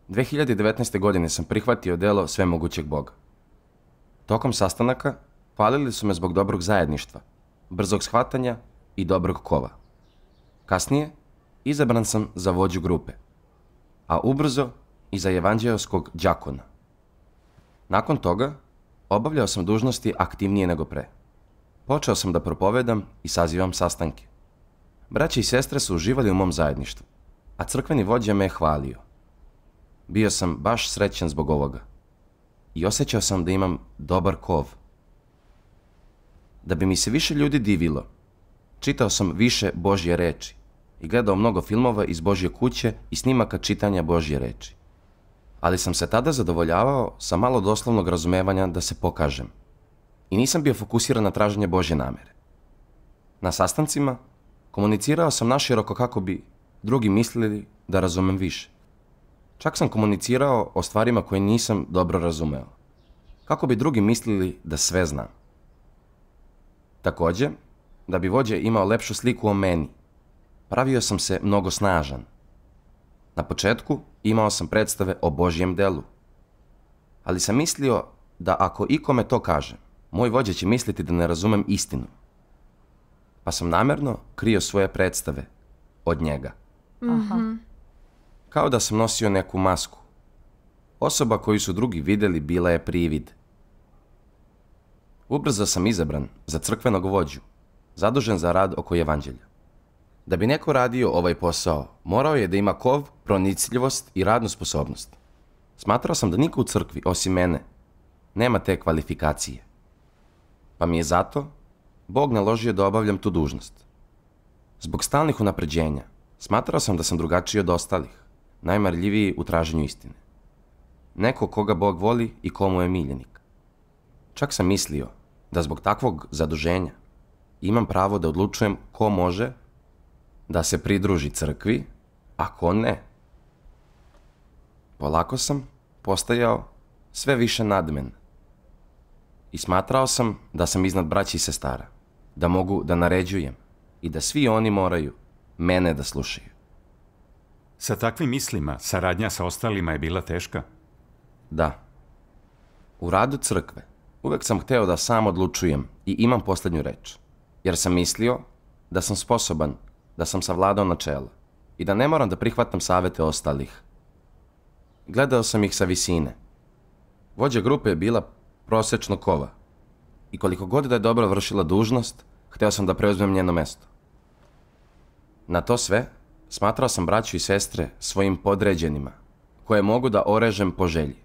2019. godine sam prihvatio delo svemogućeg Boga. Tokom sastanaka hvalili su me zbog dobrog zajedništva, brzog shvatanja i dobrog kova. Kasnije izabran sam za vođu grupe, a ubrzo i za evanđeoskog đakona. Nakon toga obavljao sam dužnosti aktivnije nego pre. Počeo sam da propovedam i sazivam sastanke. Braće i sestre su uživali u mom zajedništvu, a crkveni vođa me je hvalio. Bio sam baš srećan zbog ovoga i osjećao sam da imam dobar kov. Da bi mi se više ljudi divilo, čitao sam više Božje reči i gledao mnogo filmova iz Božje kuće i snimaka čitanja Božje reči. Ali sam se tada zadovoljavao sa malo doslovnog razumevanja da se pokažem i nisam bio fokusiran na traženje Božje namere. Na sastancima komunicirao sam naširoko kako bi drugi mislili da razumem više. Čak sam komunicirao o stvarima koje nisam dobro razumeo, kako bi drugi mislili da sve znam. Također, da bi vođa imao lepšu sliku o meni, pravio sam se mnogo snažan. Na početku imao sam predstave o Božjem delu, ali sam mislio da ako ikome to kažem, moj vođa će misliti da ne razumem istinu. Pa sam namjerno krio svoje predstave od njega. Kao da sam nosio neku masku. Osoba koju su drugi vidjeli bila je privid. Ubrzo sam izabran za crkvenog vođu, zadužen za rad oko evanđelja. Da bi neko radio ovaj posao, morao je da ima kov, pronicljivost i radnu sposobnost. Smatrao sam da niko u crkvi, osim mene, nema te kvalifikacije. Pa mi je zato Bog naložio da obavljam tu dužnost. Zbog stalnih unapređenja, smatrao sam da sam drugačiji od ostalih, najmarljiviji u traženju istine. Neko koga Bog voli i komu je miljenik. Čak sam mislio da zbog takvog zaduženja imam pravo da odlučujem ko može da se pridruži crkvi, a ko ne. Polako sam postajao sve više nadmen i smatrao sam da sam iznad braća i sestara, da mogu da naređujem i da svi oni moraju mene da slušaju. Sa takvim mislima, saradnja sa ostalima je bila teška? Da. U radu crkve uvek sam hteo da sam odlučujem i imam posljednju reč, jer sam mislio da sam sposoban, da sam savladao načela i da ne moram da prihvatam savete ostalih. Gledao sam ih sa visine. Vođa grupe je bila prosečnog kova i koliko god da je dobro vršila dužnost, hteo sam da preuzmem njeno mesto. Na to sve smatrao sam braću i sestre svojim podređenima, koje mogu da orežem po želji.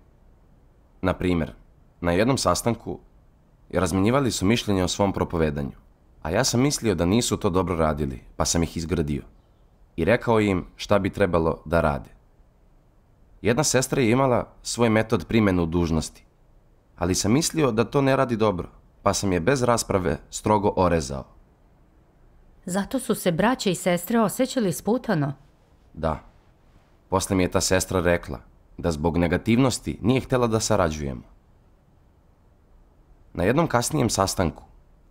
Na primjer, na jednom sastanku razmenjivali su mišljenje o svom propovedanju, a ja sam mislio da nisu to dobro radili, pa sam ih izgradio i rekao im šta bi trebalo da rade. Jedna sestra je imala svoj metod primjene u dužnosti, ali sam mislio da to ne radi dobro, pa sam je bez rasprave strogo orezao. Zato su se braće i sestre osjećali sputano? Da. Posle mi je ta sestra rekla da zbog negativnosti nije htjela da sarađujemo. Na jednom kasnijem sastanku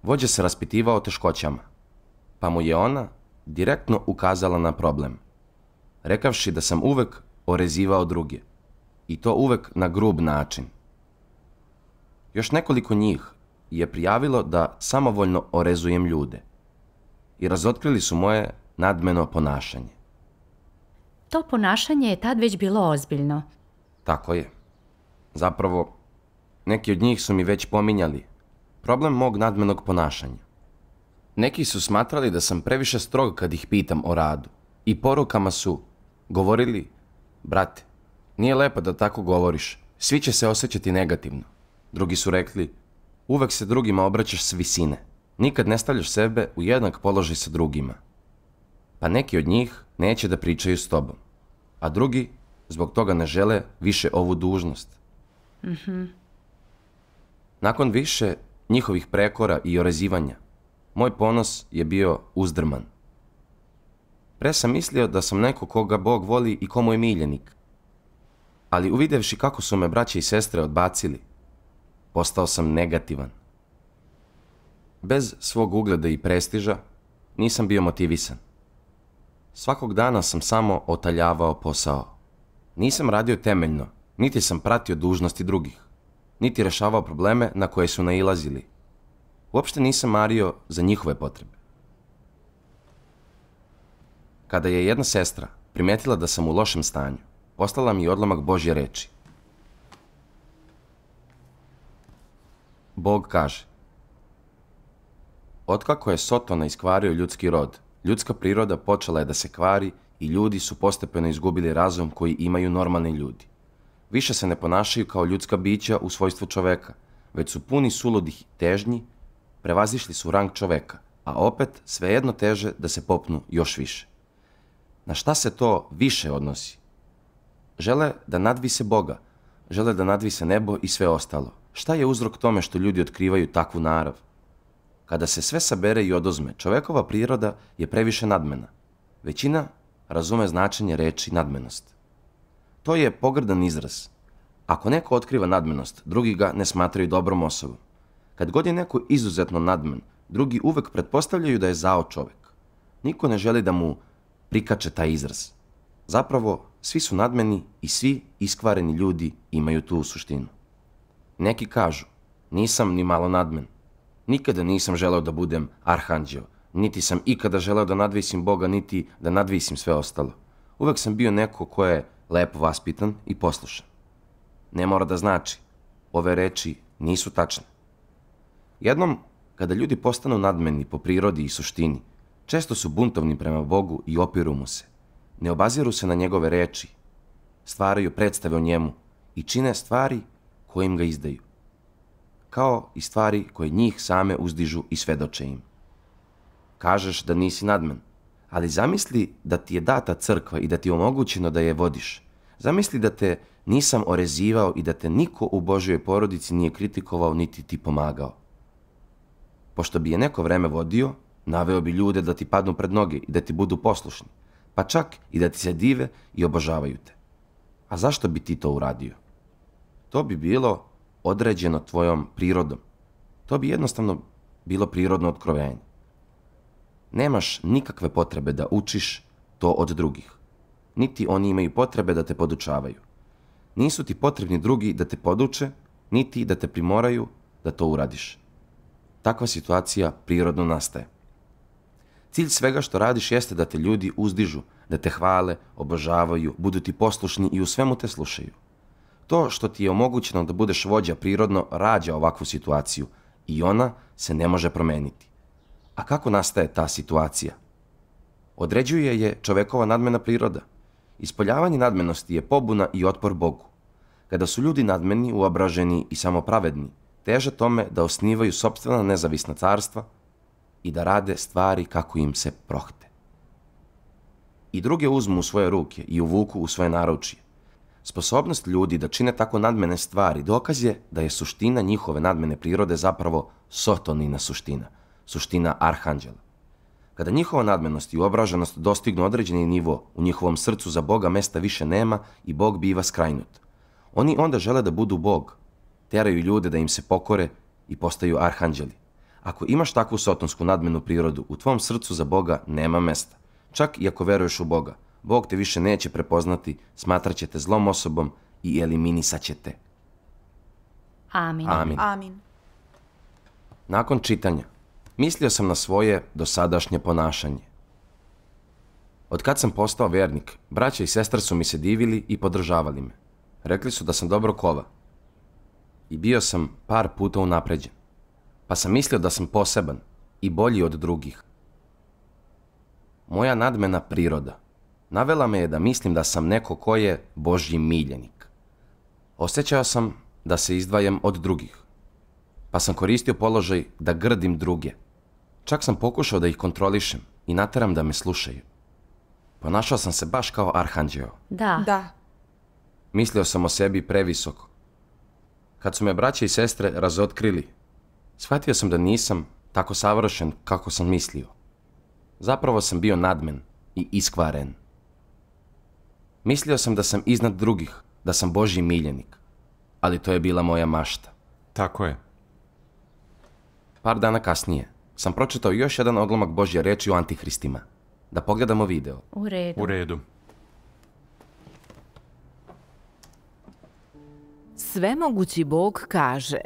vođa se raspitivao o teškoćama, pa mu je ona direktno ukazala na problem, rekavši da sam uvek orezivao druge, i to uvek na grub način. Još nekoliko njih je prijavilo da samovoljno orezujem ljude i razotkrili su moje nadmeno ponašanje. To ponašanje je tad već bilo ozbiljno. Tako je. Zapravo, neki od njih su mi već pominjali problem mog nadmenog ponašanja. Neki su smatrali da sam previše strog kad ih pitam o radu i porukama su govorili: brate, nije lepo da tako govoriš, svi će se osjećati negativno. Drugi su rekli: uvek se drugima obraćaš s visine, nikad ne stavljaš sebe u jednak položaj sa drugima. Pa neki od njih neće da pričaju s tobom, a drugi zbog toga ne žele više ovu dužnost. Nakon više njihovih prekora i orezivanja, moj ponos je bio uzdrman. Pre sam mislio da sam neko koga Bog voli i komu je miljenik, ali uvidevši kako su me braće i sestre odbacili, postao sam negativan. Bez svog ugleda i prestiža nisam bio motivisan. Svakog dana sam samo otaljavao posao. Nisam radio temeljno, niti sam pratio dužnosti drugih, niti rešavao probleme na koje su nailazili. Uopšte nisam mario za njihove potrebe. Kada je jedna sestra primetila da sam u lošem stanju, poslala mi je odlomak Božje reči. Bog kaže: otkako je Sotona iskvario ljudski rod, ljudska priroda počela je da se kvari i ljudi su postepeno izgubili razum koji imaju normalni ljudi. Više se ne ponašaju kao ljudska bića u svojstvu čoveka, već su puni suludih težnji, prevazišli su rang čoveka, a opet svejedno teže da se popnu još više. Na šta se to više odnosi? Žele da nadvise Boga, žele da nadvise nebo i sve ostalo. Šta je uzrok tome što ljudi otkrivaju takvu narav? Kada se sve sabere i oduzme, čovekova priroda je previše nadmena. Većina razume značenje reči nadmenost. To je pogrdan izraz. Ako neko otkriva nadmenost, drugi ga ne smatraju dobrom osobom. Kad god je neko izuzetno nadmen, drugi uvek pretpostavljaju da je zao čovek. Niko ne želi da mu prikače taj izraz. Zapravo, svi su nadmeni i svi iskvareni ljudi imaju tu suštinu. Neki kažu: nisam ni malo nadmen. Nikada nisam želeo da budem arhanđeo, niti sam ikada želeo da nadvisim Boga, niti da nadvisim sve ostalo. Uvek sam bio neko ko je lepo vaspitan i poslušan. Ne mora da znači. Ove reči nisu tačne. Jednom, kada ljudi postanu nadmeni po prirodi i suštini, često su buntovni prema Bogu i opiru mu se. Ne obaziru se na njegove reči, stvaraju predstave o njemu i čine stvari koje im ga izdaju, kao i stvari koje njih same uzdižu i svedoče im. Kažeš da nisi nadmen, ali zamisli da ti je data crkva i da ti je omogućeno da je vodiš. Zamisli da te nisam orezivao i da te niko u Božjoj porodici nije kritikovao niti ti pomagao. Pošto bi je neko vreme vodio, naveo bi ljude da ti padnu pred noge i da ti budu poslušni, pa čak i da ti se dive i obožavaju te. A zašto bi ti to uradio? To bi bilo određeno tvojom prirodom. To bi jednostavno bilo prirodno otkrovenje. Nemaš nikakve potrebe da učiš to od drugih. Niti oni imaju potrebe da te podučavaju. Nisu ti potrebni drugi da te poduče, niti da te primoraju da to uradiš. Takva situacija prirodno nastaje. Cilj svega što radiš jeste da te ljudi uzdižu, da te hvale, obožavaju, budu ti poslušni i u svemu te slušaju. To što ti je omogućeno da budeš vođa prirodno rađa ovakvu situaciju i ona se ne može promeniti. A kako nastaje ta situacija? Određuje je čovekova nadmena priroda. Ispoljavanje nadmenosti je pobuna i otpor Bogu. Kada su ljudi nadmeni, uobraženi i samopravedni, teže tome da osnivaju sopstvena nezavisna carstva i da rade stvari kako im se prohte. I druge uzmu u svoje ruke i uvuku u svoje naručje. Sposobnost ljudi da čine tako nadmene stvari dokaz je da je suština njihove nadmene prirode zapravo Sotonina suština, suština arhanđela. Kada njihova nadmenost i uobraženost dostignu određeni nivo, u njihovom srcu za Boga mesta više nema i Bog biva skrajnut. Oni onda žele da budu Bog, teraju ljude da im se pokore i postaju arhanđeli. Ako imaš takvu sotonsku nadmenu prirodu, u tvom srcu za Boga nema mesta. Čak i ako veruješ u Boga, Bog te više neće prepoznati, smatraće te zlom osobom i eliminisaće te. Amin. Amin. Amin. Nakon čitanja, mislio sam na svoje dosadašnje ponašanje. Od kad sam postao vernik, braća i sestre su mi se divili i podržavali me. Rekli su da sam dobro kova. I bio sam par puta unapređen. Pa sam mislio da sam poseban i bolji od drugih. Moja nadmena priroda navela me je da mislim da sam neko ko je Božji miljenik. Osjećao sam da se izdvajam od drugih. Pa sam koristio položaj da grdim druge. Čak sam pokušao da ih kontrolišem i nateram da me slušaju. Ponašao sam se baš kao arhanđeo. Da. Mislio sam o sebi previsoko. Kad su me braća i sestre razotkrili, shvatio sam da nisam tako savršen kako sam mislio. Zapravo sam bio nadmen i iskvaren. Mislio sam da sam iznad drugih, da sam Božji miljenik, ali to je bila moja mašta. Tako je. Par dana kasnije sam pročitao još jedan odlomak Božje reči o antihristima. Da pogledamo video. U redu. U redu. Svemogući Bog kaže: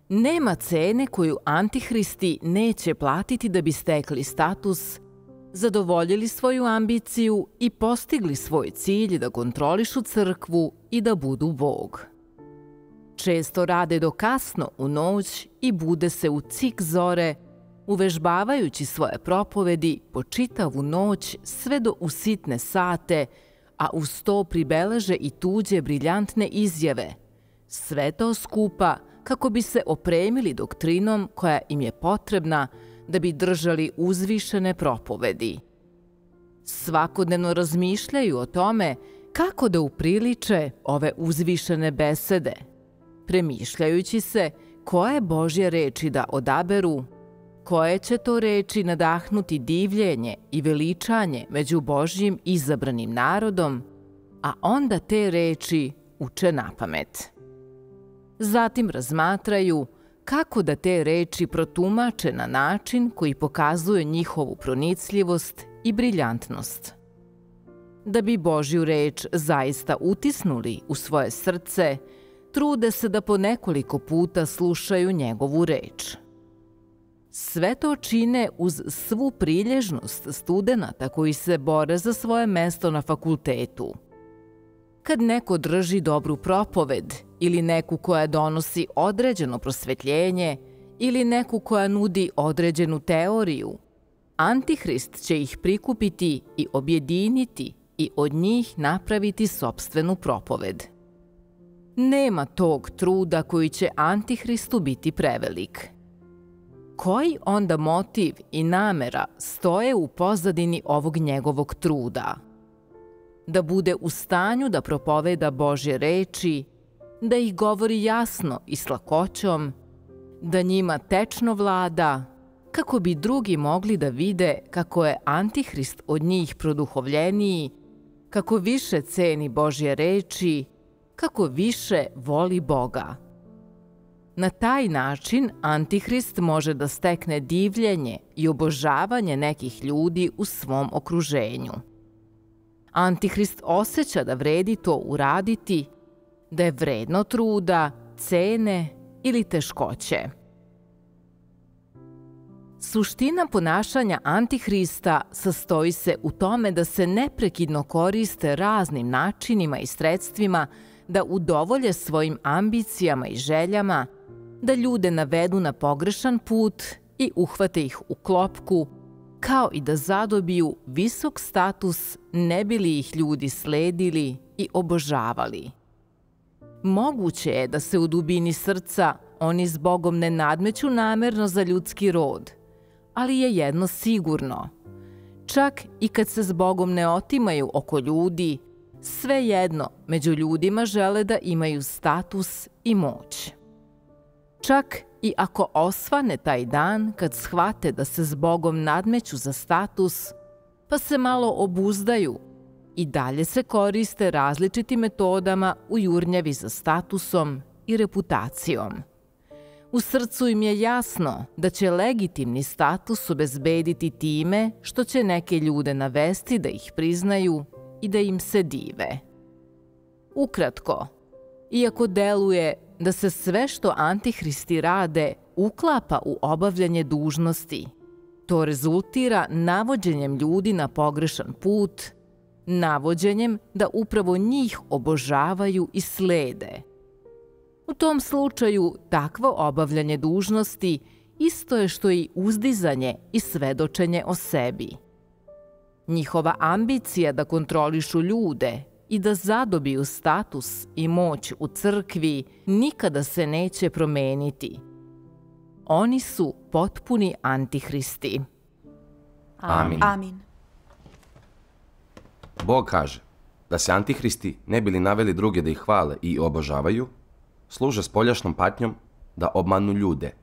nema cene koju antihristi neće platiti da bi stekli status, zadovoljili svoju ambiciju i postigli svoj cilj da kontrolišu crkvu i da budu Bog. Često rade do kasno u noć i bude se u cik zore, uvežbavajući svoje propovedi po čitavu noć sve do u sitne sate, a uz to pribeleže i tuđe briljantne izjave. Sve to skupa kako bi se opremili doktrinom koja im je potrebna da bi držali uzvišene propovedi. Svakodnevno razmišljaju o tome kako da upriliče ove uzvišene besede, premišljajući se koje Božje reči da odaberu, koje će to reči nadahnuti divljenje i veličanje među Božjim izabranim narodom, a onda te reči uče napamet. Zatim razmatraju kako da te reči protumače na način koji pokazuje njihovu pronicljivost i briljantnost. Da bi Božju reč zaista utisnuli u svoje srce, trude se da po nekoliko puta slušaju njegovu reč. Sve to čine uz svu prilježnost studenata koji se bore za svoje mesto na fakultetu. Kad neko drži dobru propoved ili neku koja donosi određeno prosvetljenje ili neku koja nudi određenu teoriju, Antihrist će ih prikupiti i objediniti i od njih napraviti sopstvenu propoved. Nema tog truda koji će Antihristu biti prevelik. Koji onda motiv i namera stoje u pozadini ovog njegovog truda? Da bude u stanju da propoveda Božje reči, da ih govori jasno i s lakoćom, da njima tečno vlada, kako bi drugi mogli da vide kako je Antihrist od njih produhovljeniji, kako više ceni Božje reči, kako više voli Boga. Na taj način Antihrist može da stekne divljenje i obožavanje nekih ljudi u svom okruženju. Antihrist osjeća da vredi to uraditi, da je vredno truda, cene ili teškoće. Suština ponašanja Antihrista sastoji se u tome da se neprekidno koriste raznim načinima i sredstvima da udovolje svojim ambicijama i željama, da ljude navedu na pogrešan put i uhvate ih u klopku, kao i da zadobiju visok status ne bi li ih ljudi sledili i obožavali. Moguće je da se u dubini srca oni s Bogom ne nadmeću namerno za ljudski rod, ali je jedno sigurno. Čak i kad se s Bogom ne otimaju oko ljudi, svejedno među ljudima žele da imaju status i moć. Čak i ako osvane taj dan kad shvate da se s Bogom nadmeću za status, pa se malo obuzdaju, i dalje se koriste različitim metodama u jurnjavi za statusom i reputacijom. U srcu im je jasno da će legitimni status obezbediti time što će neke ljude navesti da ih priznaju i da im se dive. Ukratko, iako deluje da se sve što antihristi rade uklapa u obavljanje dužnosti, to rezultira navođenjem ljudi na pogrešan put, navođenjem da upravo njih obožavaju i slede. U tom slučaju takvo obavljanje dužnosti isto je što i uzdizanje i svedočenje o sebi. Njihova ambicija da kontrolišu ljude i da zadobiju status i moć u crkvi nikada se neće promeniti. Oni su potpuni antihristi. Amin. Amin. Bog kaže da se antihristi ne bili naveli druge da ih hvale i obožavaju, služe spoljašnom patnjom da obmanu ljude.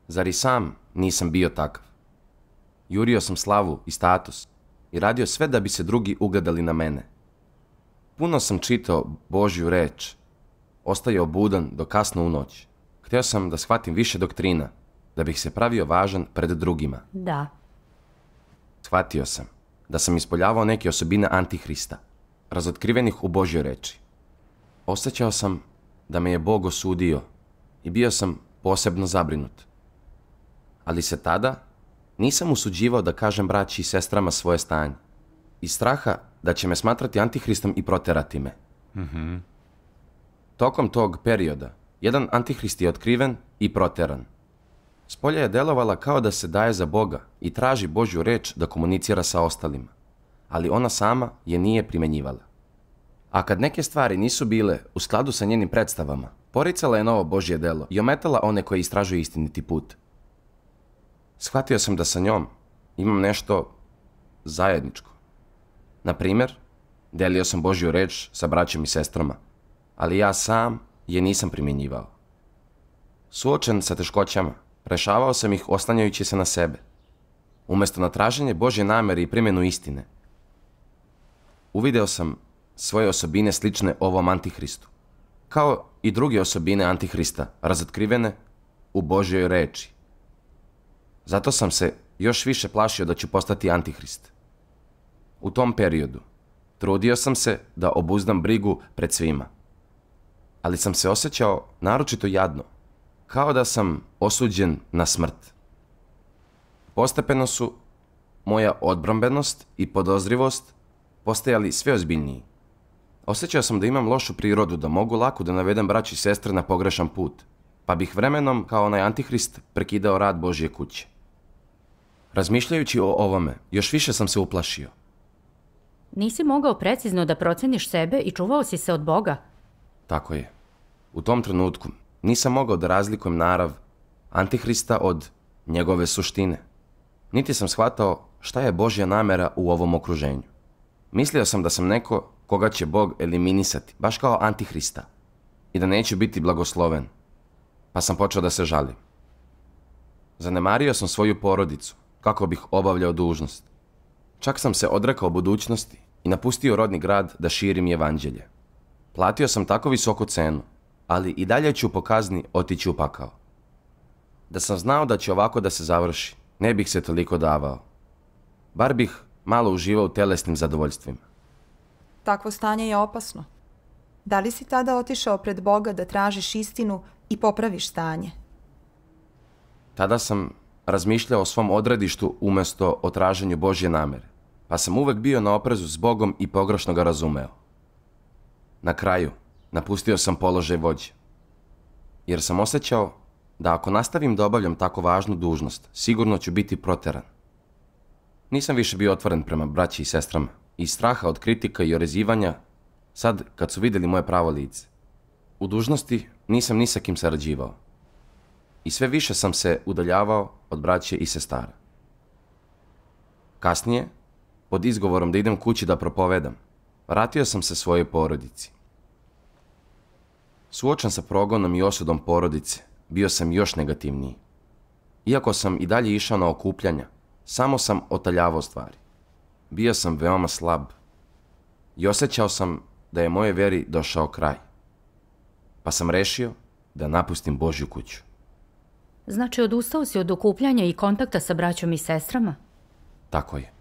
Zar i sam nisam bio takav? Jurio sam slavu i status i radio sve da bi se drugi ugledali na mene. Puno sam čitao Božju reč, ostajao budan do kasno u noć. Htio sam da shvatim više doktrina, da bih se pravio važan pred drugima. Da. Shvatio sam da sam ispoljavao neke osobine antihrista, razotkrivenih u Božjoj reči. Osjećao sam da me je Bog osudio i bio sam posebno zabrinut. Ali se tada nisam usuđivao da kažem braći i sestrama svoje stanje. Iz straha da će me smatrati antihristom i proterati me. Tokom tog perioda, jedan antihrist je otkriven i proteran. Spolja je delovala kao da se daje za Boga i traži Božju reč da komunicira sa ostalima, ali ona sama je nije primenjivala. A kad neke stvari nisu bile u skladu sa njenim predstavama, poricala je novo Božje delo i ometala one koji istražuju istiniti put. Shvatio sam da sa njom imam nešto zajedničko. Na primjer, delio sam Božju reč sa braćom i sestrama, ali ja sam je nisam primjenjivao. Suočen sa teškoćama, rešavao sam ih oslanjajući se na sebe, umjesto na traženje Božje namere i primjenu istine. Uvideo sam svoje osobine slične ovom antihristu, kao i druge osobine antihrista razotkrivene u Božjoj reči. Zato sam se još više plašio da ću postati antihrist. U tom periodu trudio sam se da obuzdam brigu pred svima, ali sam se osjećao naročito jadno, kao da sam osuđen na smrt. Postepeno su moja odbrambenost i podozrivost postajali sve ozbiljniji. Osjećao sam da imam lošu prirodu, da mogu lako da navedem braći i sestre na pogrešan put, pa bih vremenom, kao onaj antihrist, prekidao rad Božje kuće. Razmišljajući o ovome, još više sam se uplašio. Nisi mogao precizno da proceniš sebe i čuvao si se od Boga. Tako je. U tom trenutku nisam mogao da razlikujem narav antihrista od njegove suštine. Niti sam shvatao šta je Božja namera u ovom okruženju. Mislio sam da sam neko koga će Bog eliminisati, baš kao antihrista, i da neće biti blagosloven, pa sam počeo da se žalim. Zanemario sam svoju porodicu kako bih obavljao dužnost. Čak sam se odrekao budućnosti i napustio rodni grad da širim evanđelje. Platio sam tako visoku cenu, ali i dalje ću po kazni otići u pakao. Da sam znao da će ovako da se završi, ne bih se toliko davao. Bar bih malo uživao u telesnim zadovoljstvima. Takvo stanje je opasno. Da li si tada otišao pred Boga da tražiš istinu i popraviš stanje? Tada sam razmišljao o svom odredištu umjesto o traženju Božje namere, pa sam uvek bio na oprezu s Bogom i pogrešno ga razumeo. Na kraju, napustio sam položaj vođe, jer sam osjećao da ako nastavim da obavljam tako važnu dužnost, sigurno ću biti proteran. Nisam više bio otvoren prema braći i sestrama, iz straha od kritika i orezivanja, sad kad su vidjeli moje pravo lice. U dužnosti nisam ni sa kim sarađivao. I sve više sam se udaljavao od braće i sestara. Kasnije, pod izgovorom da idem kući da propovedam, vratio sam se svojoj porodici. Suočen sa progonom i osudom porodice, bio sam još negativniji. Iako sam i dalje išao na okupljanja, samo sam otaljavao stvari. Bio sam veoma slab i osjećao sam da je moje veri došao kraj. Pa sam rešio da napustim Božju kuću. Znači, odustao si od okupljanja i kontakta sa braćom i sestrama? Tako je.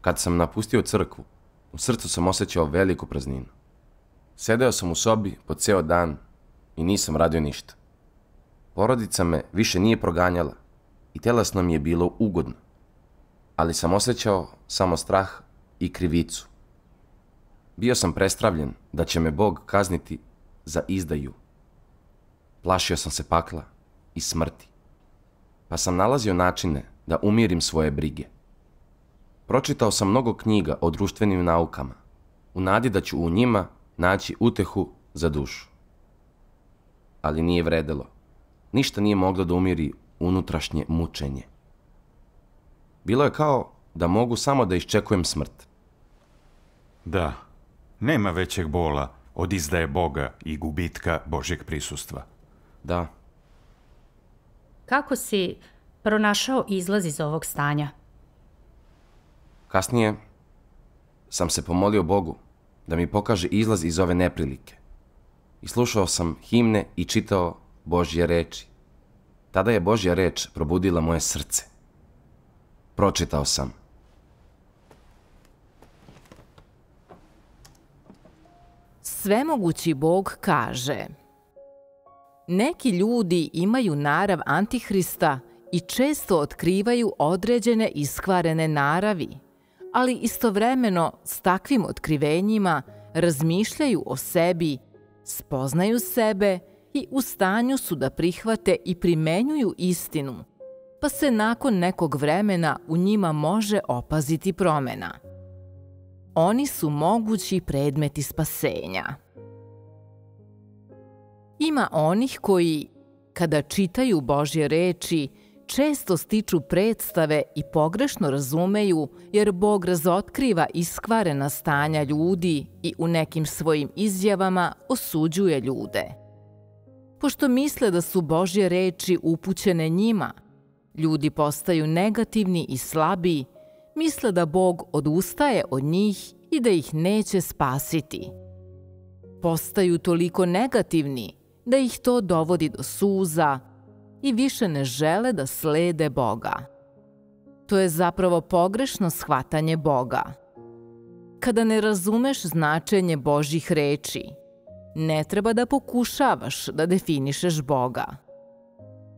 Kad sam napustio crkvu, u srcu sam osjećao veliku prazninu. Sedeo sam u sobi po ceo dan i nisam radio ništa. Porodica me više nije proganjala i telesno mi je bilo ugodno, ali sam osjećao samo strah i krivicu. Bio sam prestravljen da će me Bog kazniti za izdaju. Plašio sam se pakla i smrti, pa sam nalazio načine da umirim svoje brige. Pročitao sam mnogo knjiga o društvenim naukama, u nadi da ću u njima naći utehu za dušu. Ali nije vredelo. Ništa nije moglo da umiri unutrašnje mučenje. Bilo je kao da mogu samo da iščekujem smrt. Da, nema većeg bola od izdaje Boga i gubitka Božjeg prisustva. Da, Kako si pronašao izlaz iz ovog stanja? kasnije sam se pomolio Bogu da mi pokaže izlaz iz ove neprilike. I slušao sam himne i čitao Božje reči. Tada je Božja reč probudila moje srce. Pročitao sam: Svemogući Bog kaže: neki ljudi imaju narav Antihrista i često otkrivaju određene iskvarene naravi, ali istovremeno s takvim otkrivenjima razmišljaju o sebi, spoznaju sebe i u stanju su da prihvate i primenjuju istinu, pa se nakon nekog vremena u njima može opaziti promena. Oni su mogući predmeti spasenja. Ima onih koji, kada čitaju Božje reči, često stiču predstave i pogrešno razumeju, jer Bog razotkriva iskvarena stanja ljudi i u nekim svojim izjavama osuđuje ljude. Pošto misle da su Božje reči upućene njima, ljudi postaju negativni i slabi, misle da Bog odustaje od njih i da ih neće spasiti. Postaju toliko negativni da ih to dovodi do suza i više ne žele da slede Boga. To je zapravo pogrešno shvatanje Boga. Kada ne razumeš značenje Božjih reči, ne treba da pokušavaš da definišeš Boga.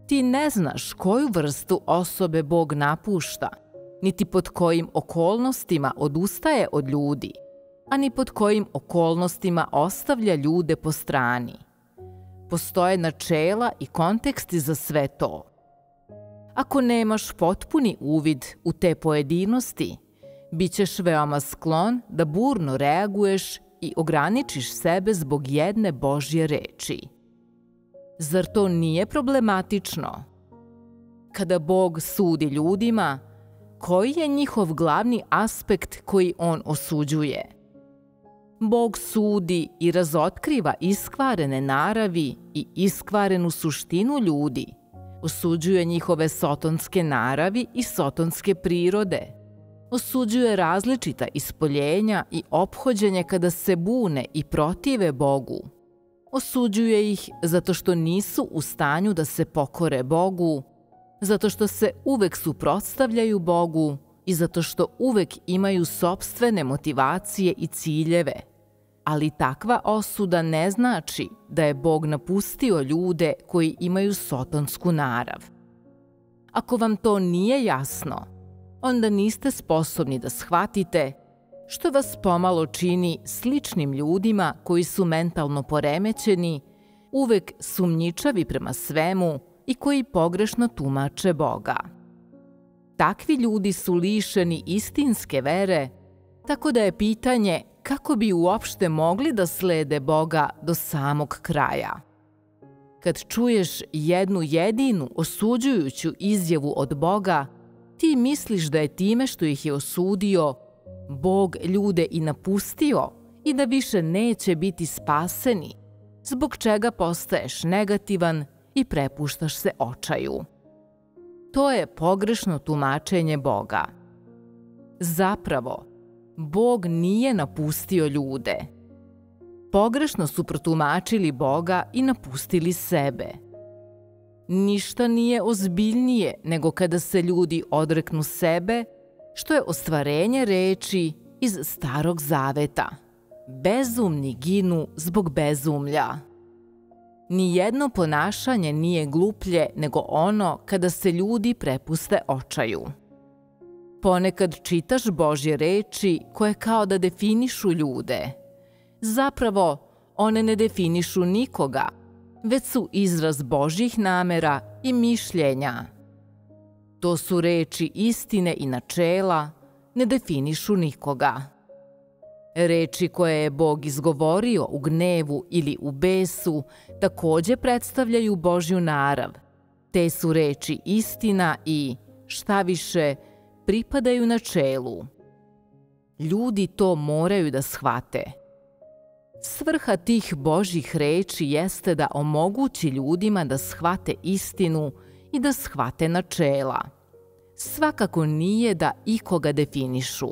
Ti ne znaš koju vrstu osobe Bog napušta, niti pod kojim okolnostima odustaje od ljudi, a ni pod kojim okolnostima ostavlja ljude po strani. Postoje načela i konteksti za sve to. Ako nemaš potpuni uvid u te pojedinosti, bit ćeš veoma sklon da burno reaguješ i ograničiš sebe zbog jedne Božje reči. Zar to nije problematično? Kada Bog sudi ljudima, koji je njihov glavni aspekt koji on osuđuje? Bog sudi i razotkriva iskvarene naravi i iskvarenu suštinu ljudi, osuđuje njihove sotonske naravi i sotonske prirode, osuđuje različita ispoljenja i ophođenje kada se bune i protive Bogu, osuđuje ih zato što nisu u stanju da se pokore Bogu, zato što se uvek suprotstavljaju Bogu i zato što uvek imaju sopstvene motivacije i ciljeve. Ali takva osuda ne znači da je Bog napustio ljude koji imaju sotonsku narav. Ako vam to nije jasno, onda niste sposobni da shvatite što vas pomalo čini sličnim ljudima koji su mentalno poremećeni, uvek sumnjičavi prema svemu i koji pogrešno tumače Boga. Takvi ljudi su lišeni istinske vere, tako da je pitanje kako bi uopšte mogli da slede Boga do samog kraja. Kad čuješ jednu jedinu osuđujuću izjavu od Boga, ti misliš da je time što ih je osudio, Bog ljude i napustio i da više neće biti spaseni, zbog čega postaješ negativan i prepuštaš se očaju. To je pogrešno tumačenje Boga. Zapravo, Bog nije napustio ljude. Pogrešno su protumačili Boga i napustili sebe. Ništa nije ozbiljnije nego kada se ljudi odreknu sebe, što je ostvarenje reči iz Starog Zaveta. Bezumni ginu zbog bezumlja. Nijedno ponašanje nije gluplje nego ono kada se ljudi prepuste očaju. Ponekad čitaš Božje reči koje kao da definišu ljude. Zapravo, one ne definišu nikoga, već su izraz Božjih namera i mišljenja. To su reči istine i načela, ne definišu nikoga. Reči koje je Bog izgovorio u gnevu ili u besu takođe predstavljaju Božju narav. Te su reči istina i, šta više, pripadaju načelu. Ljudi to moraju da shvate. Svrha tih Božjih reči jeste da omogući ljudima da shvate istinu i da shvate načela. Svakako nije da ikoga definišu.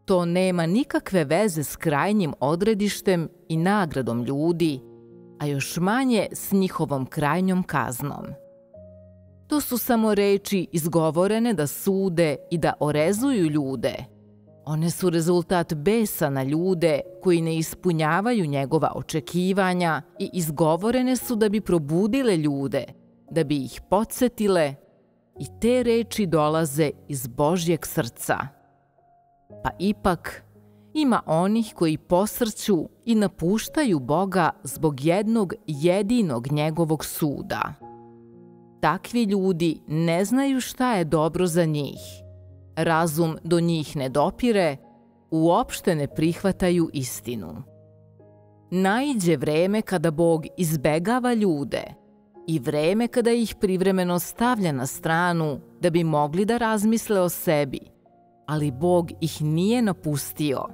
To nema nikakve veze s krajnjim odredištem i nagradom ljudi, a još manje s njihovom krajnjom kaznom. To su samo reči izgovorene da sude i da orezuju ljude, One su rezultat besa na ljude koji ne ispunjavaju njegova očekivanja i izgovorene su da bi probudile ljude, da bi ih podsjetile, i te reči dolaze iz Božjeg srca. Pa ipak ima onih koji posrću i napuštaju Boga zbog jednog jedinog njegovog suda. Takvi ljudi ne znaju šta je dobro za njih. Razum do njih ne dopire, uopšte ne prihvataju istinu. Naiđe vreme kada Bog izbegava ljude i vreme kada ih privremeno stavlja na stranu da bi mogli da razmisle o sebi, ali Bog ih nije napustio.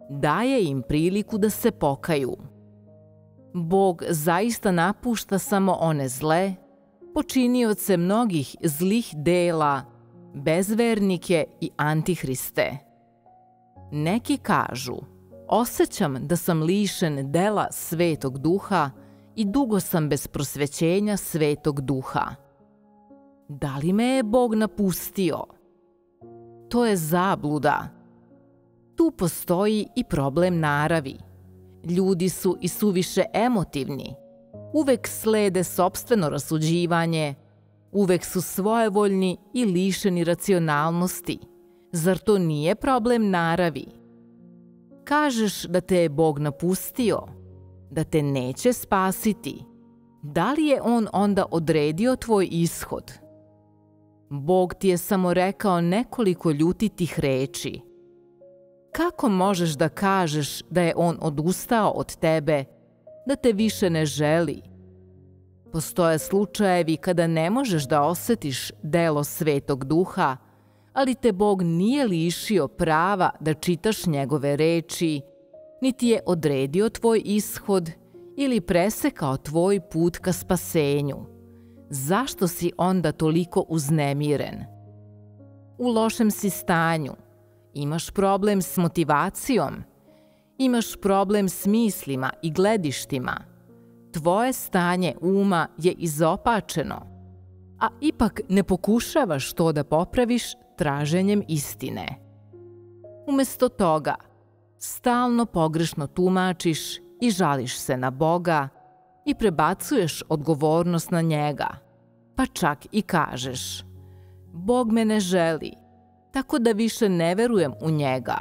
Daje im priliku da se pokaju. Bog zaista napušta samo one zle, počinioce mnogih zlih dela, bezvernike i antihriste. Neki kažu, osjećam da sam lišen dela Svetog Duha i dugo sam bez prosvećenja Svetog Duha. Da li me je Bog napustio? To je zabluda. Tu postoji i problem naravi. Ljudi su i suviše emotivni. Uvek slede sopstveno rasuđivanje, uvek su svojevoljni i lišeni racionalnosti. Zar to nije problem naravi? Kažeš da te je Bog napustio, da te neće spasiti. Da li je On onda odredio tvoj ishod? Bog ti je samo rekao nekoliko ljutitih reči. Kako možeš da kažeš da je On odustao od tebe, da te više ne želi? Postoje slučajevi kada ne možeš da osjetiš delo Svetog Duha, ali te Bog nije lišio prava da čitaš njegove reči, niti je odredio tvoj ishod ili presekao tvoj put ka spasenju. Zašto si onda toliko uznemiren? U lošem si stanju, imaš problem s motivacijom, imaš problem s mislima i gledištima. Tvoje stanje uma je izopačeno, a ipak ne pokušavaš to da popraviš traženjem istine. Umesto toga, stalno pogrešno tumačiš i žališ se na Boga i prebacuješ odgovornost na njega, pa čak i kažeš: Bog me ne želi, tako da više ne verujem u njega.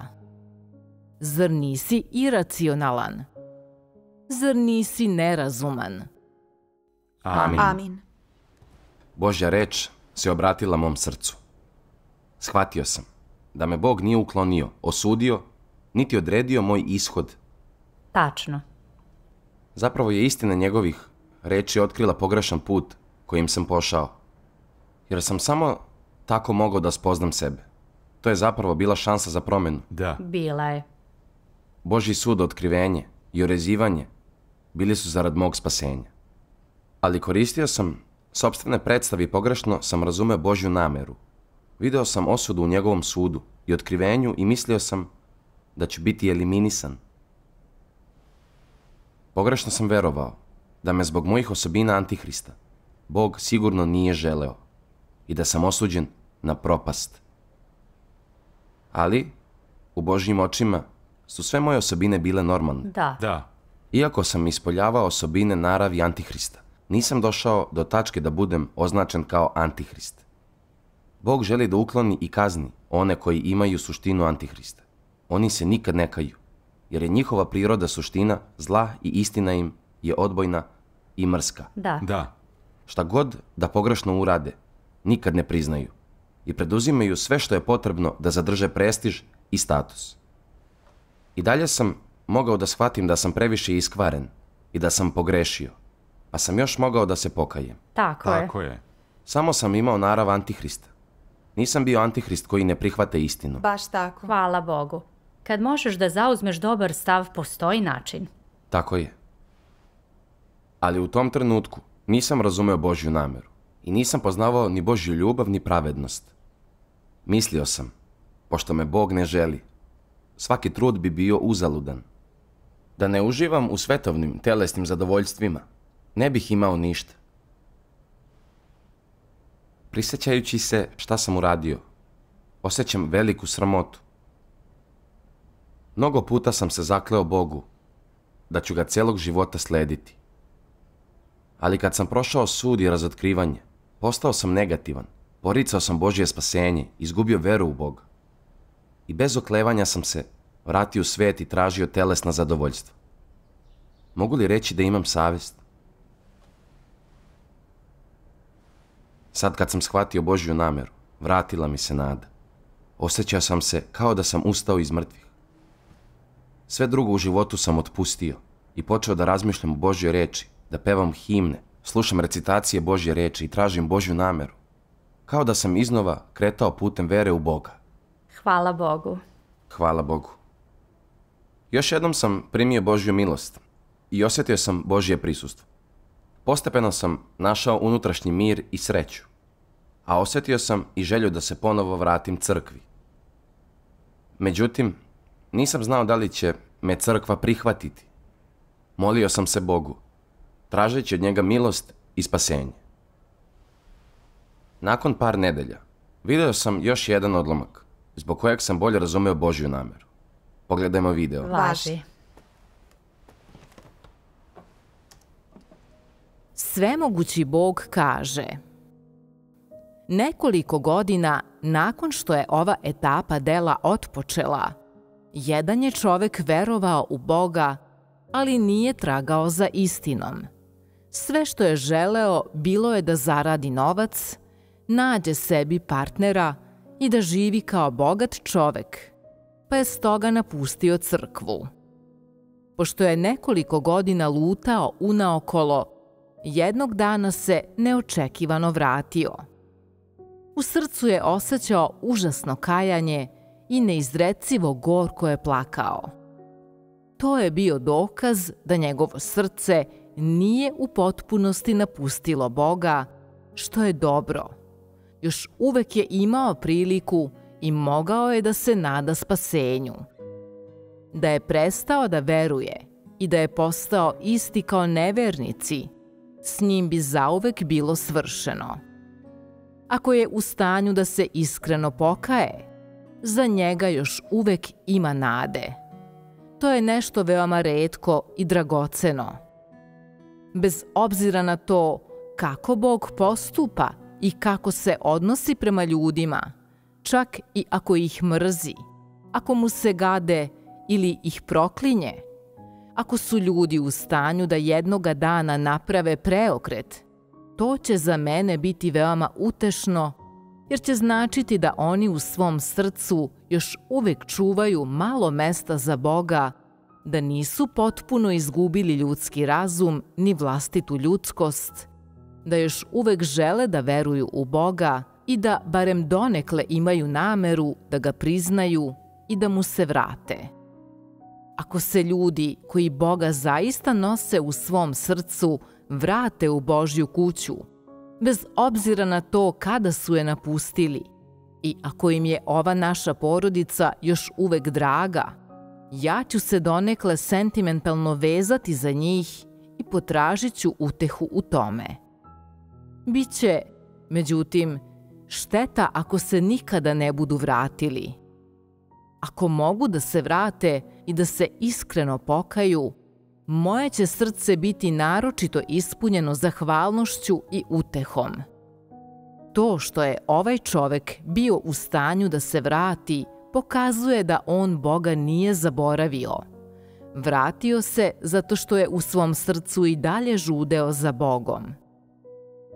Zar nisi iracionalan? Zar nisi nerazuman? Amin. Amin. Božja reč se obratila mom srcu. Shvatio sam da me Bog nije uklonio, osudio, niti odredio moj ishod. Tačno. Zapravo je istina njegovih reči otkrila pogrešan put kojim sam pošao. Jer sam samo tako mogao da spoznam sebe. To je zapravo bila šansa za promenu. Da. Bila je. Božji sud, otkrivenje i orezivanje bili su zarad mog spasenja. Ali koristio sam sopstvene predstave i pogrešno sam razumeo Božju nameru. Video sam osudu u njegovom sudu i otkrivenju i mislio sam da ću biti eliminisan. Pogrešno sam verovao da me zbog mojih osobina Antihrista Bog sigurno nije želeo i da sam osuđen na propast. Ali, u Božjim očima su sve moje osobine bile normalne. Da. Iako sam ispoljavao osobine naravi Antihrista, nisam došao do tačke da budem označen kao Antihrist. Bog želi da ukloni i kazni one koji imaju suštinu Antihrista. Oni se nikad ne kaju, jer je njihova priroda suština zla i istina im je odbojna i mrska. Da. Šta god da pogrešno urade, nikad ne priznaju i preduzimaju sve što je potrebno da zadrže prestiž i status. I dalje sam mogao da shvatim da sam previše iskvaren i da sam pogrešio, pa sam još mogao da se pokajem. Tako je. Samo sam imao narav Antihrista. Nisam bio Antihrist koji ne prihvata istinu. Baš tako. Hvala Bogu. Kad možeš da zauzmeš dobar stav, postoji način. Tako je. Ali u tom trenutku nisam razumeo Božju nameru i nisam poznavao ni Božju ljubav ni pravednost. Mislio sam, pošto me Bog ne želi, svaki trud bi bio uzaludan. Da ne uživam u svetovnim, telesnim zadovoljstvima, ne bih imao ništa. Prisjećajući se šta sam uradio, osjećam veliku sramotu. Mnogo puta sam se zakleo Bogu da ću ga celog života slediti. Ali kad sam prošao sud i razotkrivanje, postao sam negativan, poricao sam Božje spasenje, izgubio veru u Boga. I bez oklevanja sam se vratio u svet i tražio telesna zadovoljstva. Mogu li reći da imam savest? Sad kad sam shvatio Božju nameru, vratila mi se nada. Osjećao sam se kao da sam ustao iz mrtvih. Sve drugo u životu sam otpustio i počeo da razmišljam o Božjoj reči, da pevam himne, slušam recitacije Božje reči i tražim Božju nameru. Kao da sam iznova kretao putem vere u Boga. Hvala Bogu. Hvala Bogu. Još jednom sam primio Božju milost i osjetio sam Božje prisustvo. Postepeno sam našao unutrašnji mir i sreću, a osjetio sam i želju da se ponovo vratim crkvi. Međutim, nisam znao da li će me crkva prihvatiti. Molio sam se Bogu, tražeći od njega milost i spasenje. Nakon par nedelja, video sam još jedan odlomak, zbog kojeg sam bolje razumeo Božju nameru. Pogledajmo video. Važi. Svemogući Bog kaže: nekoliko godina nakon što je ova etapa dela otpočela, jedan je čovek verovao u Boga, ali nije tragao za istinom. Sve što je želeo bilo je da zaradi novac, nađe sebi partnera i da živi kao bogat čovek, pa je stoga napustio crkvu. Pošto je nekoliko godina lutao unaokolo, jednog dana se neočekivano vratio. U srcu je osjećao užasno kajanje i neizrecivo gorko je plakao. To je bio dokaz da njegovo srce nije u potpunosti napustilo Boga, što je dobro. Još uvek je imao priliku i mogao je da se nada spasenju. Da je prestao da veruje i da je postao isti kao nevernici, s njim bi zauvek bilo svršeno. Ako je u stanju da se iskreno pokaje, za njega još uvek ima nade. To je nešto veoma retko i dragoceno. Bez obzira na to kako Bog postupa i kako se odnosi prema ljudima, čak i ako ih mrzi, ako mu se gade ili ih proklinje, ako su ljudi u stanju da jednoga dana naprave preokret, to će za mene biti veoma utešno, jer će značiti da oni u svom srcu još uvek čuvaju malo mesta za Boga, da nisu potpuno izgubili ljudski razum ni vlastitu ljudskost, da još uvek žele da veruju u Boga i da barem donekle imaju nameru da ga priznaju i da mu se vrate. Ako se ljudi koji Boga zaista nose u svom srcu vrate u Božju kuću, bez obzira na to kada su je napustili, i ako im je ova naša porodica još uvek draga, ja ću se donekle sentimentalno vezati za njih i potražit ću utehu u tome. Biće, međutim, šteta ako se nikada ne budu vratili. Ako mogu da se vrate i da se iskreno pokaju, moje će srce biti naročito ispunjeno zahvalnošću i utehom. To što je ovaj čovek bio u stanju da se vrati, pokazuje da on Boga nije zaboravio. Vratio se zato što je u svom srcu i dalje žudeo za Bogom.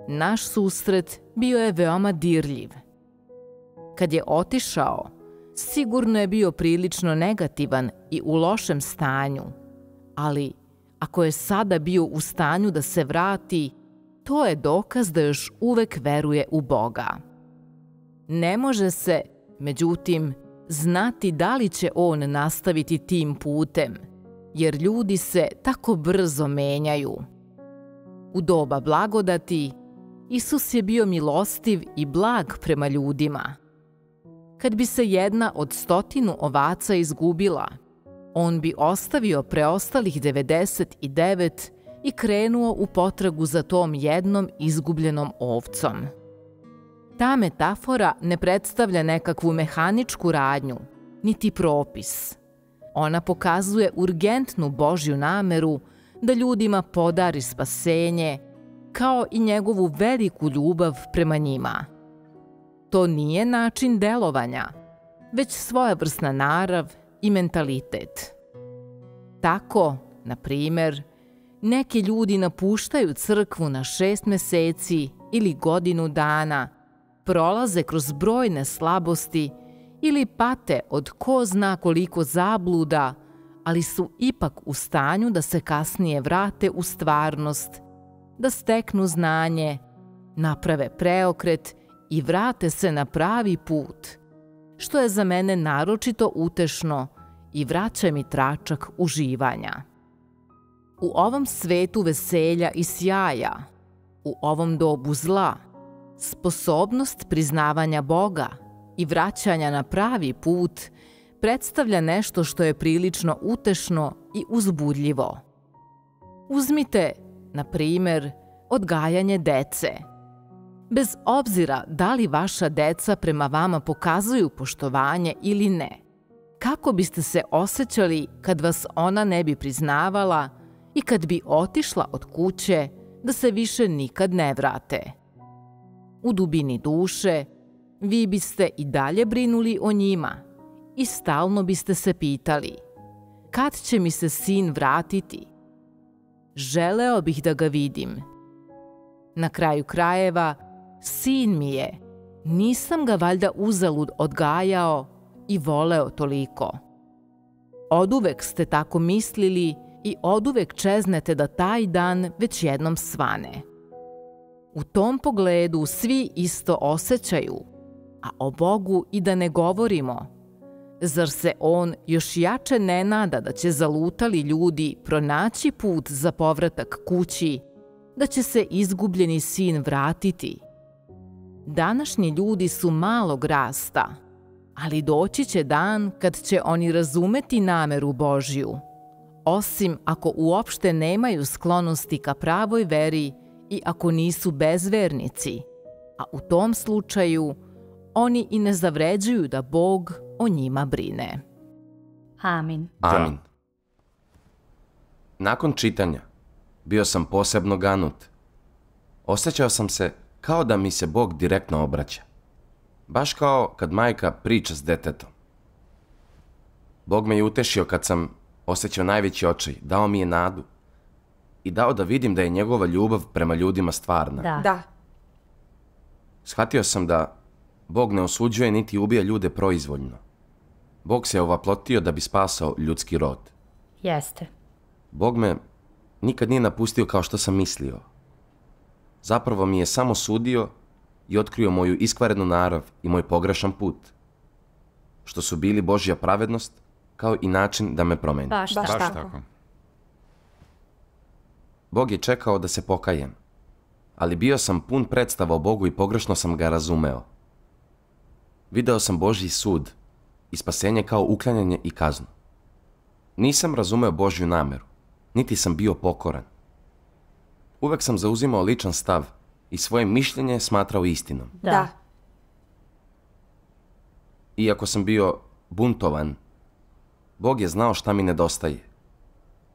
Naš susret bio je veoma dirljiv. Kad je otišao, sigurno je bio prilično negativan i u lošem stanju, ali ako je sada bio u stanju da se vrati, to je dokaz da još uvek veruje u Boga. Ne može se, međutim, znati da li će on nastaviti tim putem, jer ljudi se tako brzo menjaju. U doba blagodati, Isus je bio milostiv i blag prema ljudima. Kad bi se jedna od 100 ovaca izgubila, on bi ostavio preostalih 99 i krenuo u potragu za tom jednom izgubljenom ovcom. Ta metafora ne predstavlja nekakvu mehaničku radnju, niti propis, Ona pokazuje urgentnu Božju nameru da ljudima podari spasenje, kao i njegovu veliku ljubav prema njima. To nije način delovanja, već svojevrsna narav i mentalitet. Tako, na primer, neki ljudi napuštaju crkvu na 6 meseci ili godinu dana, prolaze kroz brojne slabosti ili pate od ko zna koliko zabluda, ali su ipak u stanju da se kasnije vrate u stvarnost, da steknu znanje, naprave preokret i vrate se na pravi put, što je za mene naročito utešno i vraća mi tračak uživanja. U ovom svetu veselja i sjaja, u ovom dobu zla, sposobnost priznavanja Boga i vraćanja na pravi put predstavlja nešto što je prilično utešno i uzbudljivo. Uzmite, na primer, odgajanje dece. Bez obzira da li vaša deca prema vama pokazuju poštovanje ili ne, kako biste se osjećali kad vas ona ne bi priznavala i kad bi otišla od kuće da se više nikad ne vrate? U dubini duše, vi biste i dalje brinuli o njima i stalno biste se pitali: kad će mi se sin vratiti? Želeo bih da ga vidim. Na kraju krajeva, sin mi je, nisam ga valjda uzalud odgajao i voleo toliko. Oduvek ste tako mislili i oduvek čeznete da taj dan već jednom svane. U tom pogledu svi isto osjećaju, a o Bogu i da ne govorimo. Zar se on još jače ne nada da će zalutali ljudi pronaći put za povratak kući, da će se izgubljeni sin vratiti? Današnji ljudi su malog rasta, ali doći će dan kad će oni razumeti nameru Božju, osim ako uopšte nemaju sklonosti ka pravoj veri i ako nisu bezvernici, a u tom slučaju oni i ne zavređuju da Bog o njima brine. Amin. Amin. Nakon čitanja bio sam posebno ganut. Osjećao sam se kao da mi se Bog direktno obraća. Baš kao kad majka priča s detetom. Bog me je utešio kad sam osjećao najveći očaj, dao mi je nadu i dao da vidim da je njegova ljubav prema ljudima stvarna. Da. Shvatio sam da Bog ne osuđuje niti ubija ljude proizvoljno. Bog se ovaplotio da bi spasao ljudski rod. Jeste. Bog me nikad nije napustio kao što sam mislio. Zapravo mi je samo sudio i otkrio moju iskvarenu narav i moj pogrešan put, što su bili Božja pravednost kao i način da me promeni. Baš Baš tako. tako. Bog je čekao da se pokajem, ali bio sam pun predstava o Bogu i pogrešno sam ga razumeo. Video sam Božji sud i spasenje kao uklanjanje i kaznu. Nisam razumeo Božju nameru, niti sam bio pokoran. Uvek sam zauzimao ličan stav i svoje mišljenje smatrao istinom. Da. Iako sam bio buntovan, Bog je znao šta mi nedostaje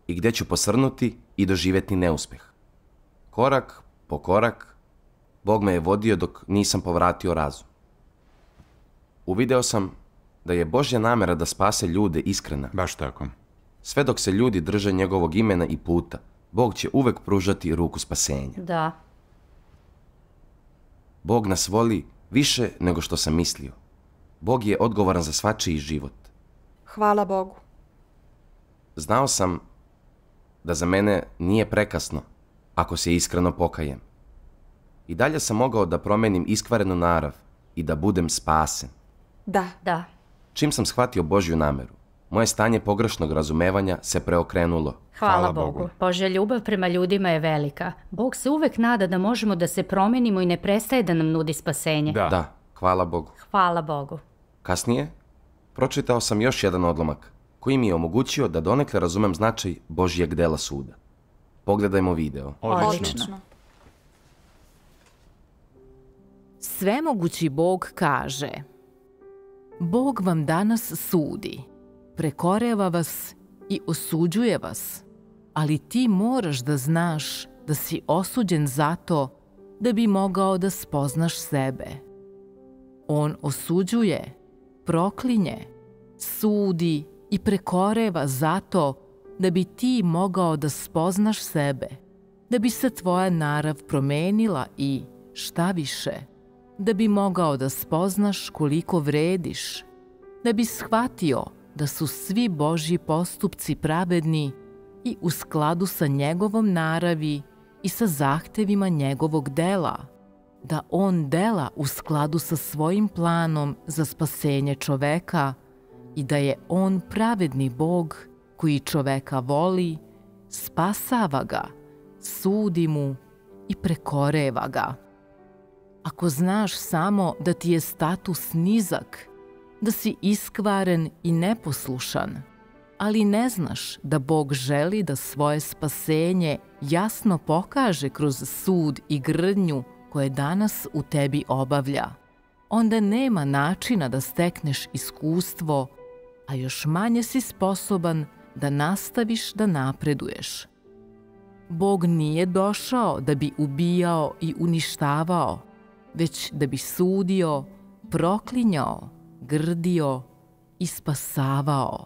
i gdje ću posrnuti i doživjeti neuspjeh. Korak po korak, Bog me je vodio dok nisam povratio razum. Uvideo sam da je Božja namera da spase ljude iskrena. Baš tako. Sve dok se ljudi drže njegovog imena i puta, Bog će uvek pružati ruku spasenja. Da. Bog nas voli više nego što sam mislio. Bog je odgovoran za svačiji život. Hvala Bogu. Znao sam da za mene nije prekasno ako se iskreno pokajem. I dalje sam mogao da promenim iskvarenu narav i da budem spasen. Da. Čim sam shvatio Božju nameru, moje stanje pogrešnog razumevanja se preokrenulo. Hvala Bogu. Božja ljubav prema ljudima je velika. Bog se uvek nada da možemo da se promenimo i ne prestaje da nam nudi spasenje. Da, hvala Bogu. Hvala Bogu. Kasnije, pročitao sam još jedan odlomak koji mi je omogućio da donekle razumem značaj Božjeg dela suda. Pogledajmo video. Odlično. Svemogući Bog kaže: Bog vam danas sudi. prekoreva vas i osuđuje vas, ali ti moraš da znaš da si osuđen zato da bi mogao da spoznaš sebe. On osuđuje, proklinje, sudi i prekoreva zato da bi ti mogao da spoznaš sebe, da bi se tvoja narav promenila i, šta više, da bi mogao da spoznaš koliko vrediš, da bi shvatio da su svi Božji postupci pravedni i u skladu sa njegovom naravi i sa zahtevima njegovog dela, da on dela u skladu sa svojim planom za spasenje čoveka i da je on pravedni Bog koji čoveka voli, spasava ga, sudi mu i prekoreva ga. Ako znaš samo da ti je status nizak, da si iskvaren i neposlušan, ali ne znaš da Bog želi da svoje spasenje jasno pokaže kroz sud i grdnju koje danas u tebi obavlja, onda nema načina da stekneš iskustvo, a još manje si sposoban da nastaviš da napreduješ. Bog nije došao da bi ubijao i uništavao, već da bi sudio, proklinjao, grdio i spasavao.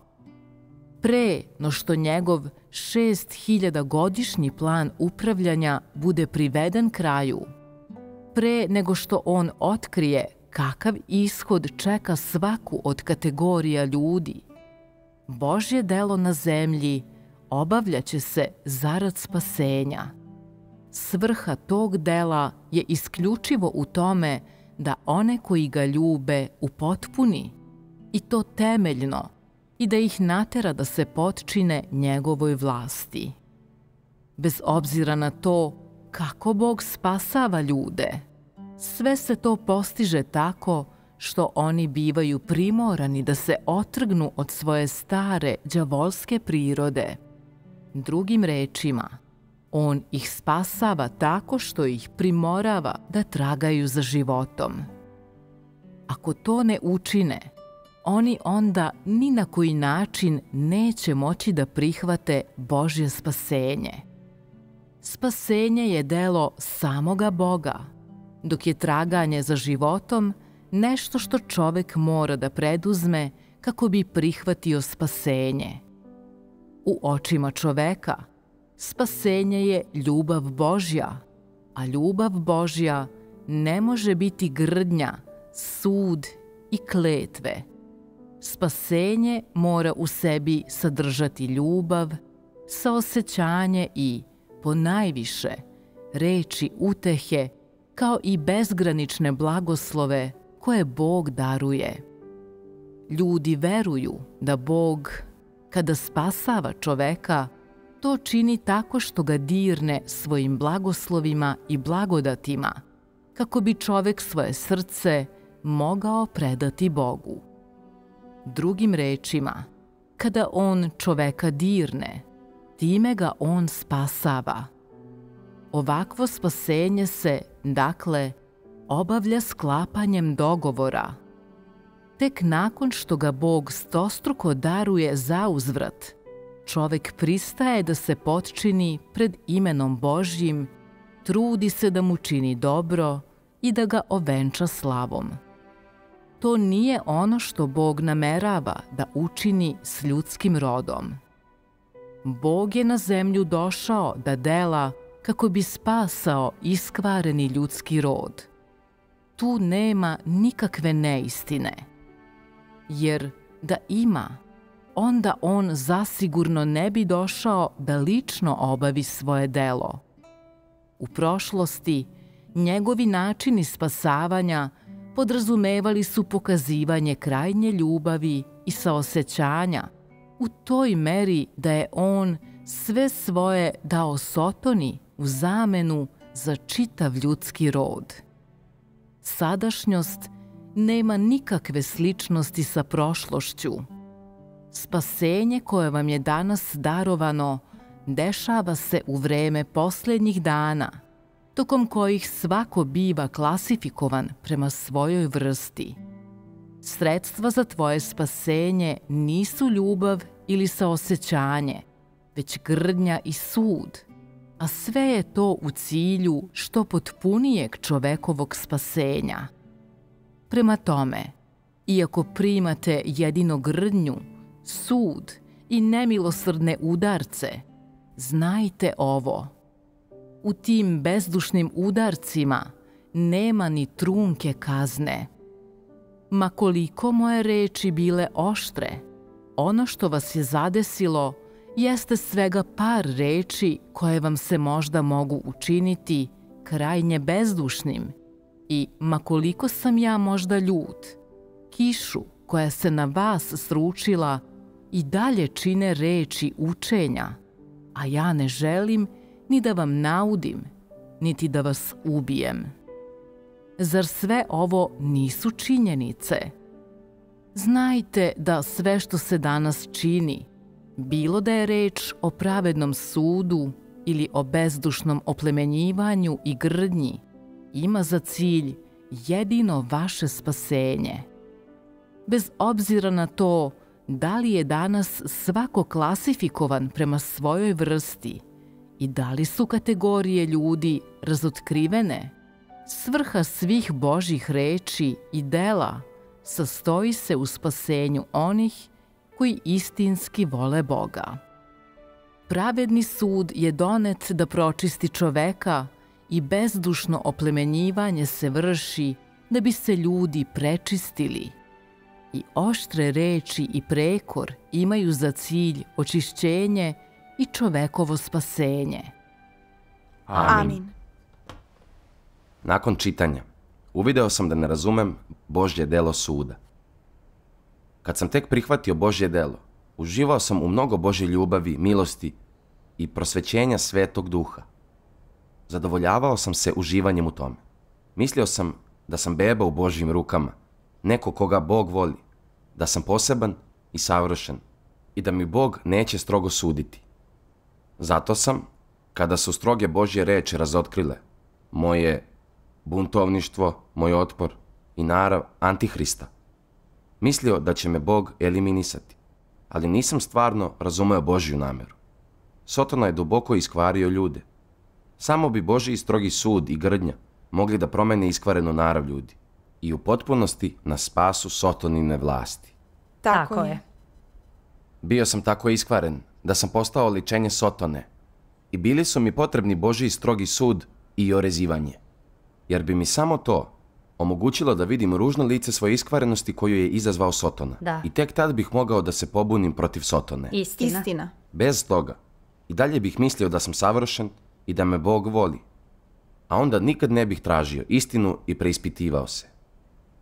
Pre no što njegov 6000-godišnji plan upravljanja bude priveden kraju, pre nego što on otkrije kakav ishod čeka svaku od kategorija ljudi, Božje delo na zemlji obavljaće se zarad spasenja. Svrha tog dela je isključivo u tome da one koji ga ljube upotpuni, i to temeljno, i da ih natera da se potčine njegovoj vlasti. Bez obzira na to kako Bog spasava ljude, sve se to postiže tako što oni bivaju primorani da se otrgnu od svoje stare đavolske prirode. Drugim rečima, on ih spasava tako što ih primorava da tragaju za životom. Ako to ne učine, oni onda ni na koji način neće moći da prihvate Božje spasenje. Spasenje je delo samoga Boga, dok je traganje za životom nešto što čovek mora da preduzme kako bi prihvatio spasenje. U očima čoveka, spasenje je ljubav Božja, a ljubav Božja ne može biti grdnja, sud i kletve. Spasenje mora u sebi sadržati ljubav, saosećanje i, ponajviše, reči utehe, kao i bezgranične blagoslove koje Bog daruje. Ljudi veruju da Bog, kada spasava čoveka, to čini tako što ga dirne svojim blagoslovima i blagodatima, kako bi čovek svoje srce mogao predati Bogu. Drugim rečima, kada on čoveka dirne, time ga on spasava. Ovakvo spasenje se, dakle, obavlja sklapanjem dogovora. Tek nakon što ga Bog stostruko daruje zauzvrat, čovek pristaje da se potčini pred imenom Božjim, trudi se da mu čini dobro i da ga ovenča slavom. To nije ono što Bog namerava da učini s ljudskim rodom. Bog je na zemlju došao da dela kako bi spasao iskvareni ljudski rod. Tu nema nikakve neistine. Jer da ima, onda on zasigurno ne bi došao da lično obavi svoje delo. U prošlosti, njegovi načini spasavanja podrazumevali su pokazivanje krajnje ljubavi i saosećanja u toj meri da je on sve svoje dao Sotoni u zamenu za čitav ljudski rod. Sadašnjost nema nikakve sličnosti sa prošlošću. Spasenje koje vam je danas darovano dešava se u vreme posljednjih dana, tokom kojih svako biva klasifikovan prema svojoj vrsti. Sredstva za tvoje spasenje nisu ljubav ili saosećanje, već grdnja i sud, a sve je to u cilju što potpunijeg čovekovog spasenja. Prema tome, iako primate jedino grdnju, sud i nemilosrdne udarce, znajte ovo. U tim bezdušnim udarcima nema ni trunke kazne. Ma koliko moje reči bile oštre, ono što vas je zadesilo jeste svega par reči koje vam se možda mogu učiniti krajnje bezdušnim i ma koliko sam ja možda ljut, kišu koja se na vas sručila i dalje čine reči učenja, a ja ne želim ni da vam naudim, niti da vas ubijem. Zar sve ovo nisu činjenice? Znajte da sve što se danas čini, bilo da je reč o pravednom sudu ili o bezdušnom oplemenjivanju i grdnji, ima za cilj jedino vaše spasenje. Bez obzira na to da li je danas svako klasifikovan prema svojoj vrsti i da li su kategorije ljudi razotkrivene, svrha svih Božjih reči i dela sastoji se u spasenju onih koji istinski vole Boga. Pravedni sud je donet da pročisti čoveka i bezdušno oplemenjivanje se vrši da bi se ljudi prečistili. I oštre reči i prekor imaju za cilj očišćenje i čovekovo spasenje. Amin. Nakon čitanja, uvideo sam da ne razumem Božje delo suda. Kad sam tek prihvatio Božje delo, uživao sam u mnogo Božje ljubavi, milosti i prosvećenja Svetog Duha. Zadovoljavao sam se uživanjem u tome. Mislio sam da sam beba u Božjim rukama, neko koga Bog voli, da sam poseban i savršen i da mi Bog neće strogo suditi. Zato sam, kada su stroge Božje reči razotkrile moje buntovništvo, moj otpor i narav Antihrista, mislio da će me Bog eliminisati, ali nisam stvarno razumeo Božju nameru. Sotona je duboko iskvario ljude. Samo bi Božji strogi sud i grdnja mogli da promene iskvarenu narav ljudi i u potpunosti na spasu Sotonine vlasti. Tako je. Bio sam tako iskvaren da sam postao oličenje Sotone i bili su mi potrebni Božji strogi sud i orezivanje, jer bi mi samo to omogućilo da vidim ružno lice svoje iskvarenosti koju je izazvao Sotona. Da. I tek tad bih mogao da se pobunim protiv Sotone. Istina. Bez toga, i dalje bih mislio da sam savršen i da me Bog voli, a onda nikad ne bih tražio istinu i preispitivao se.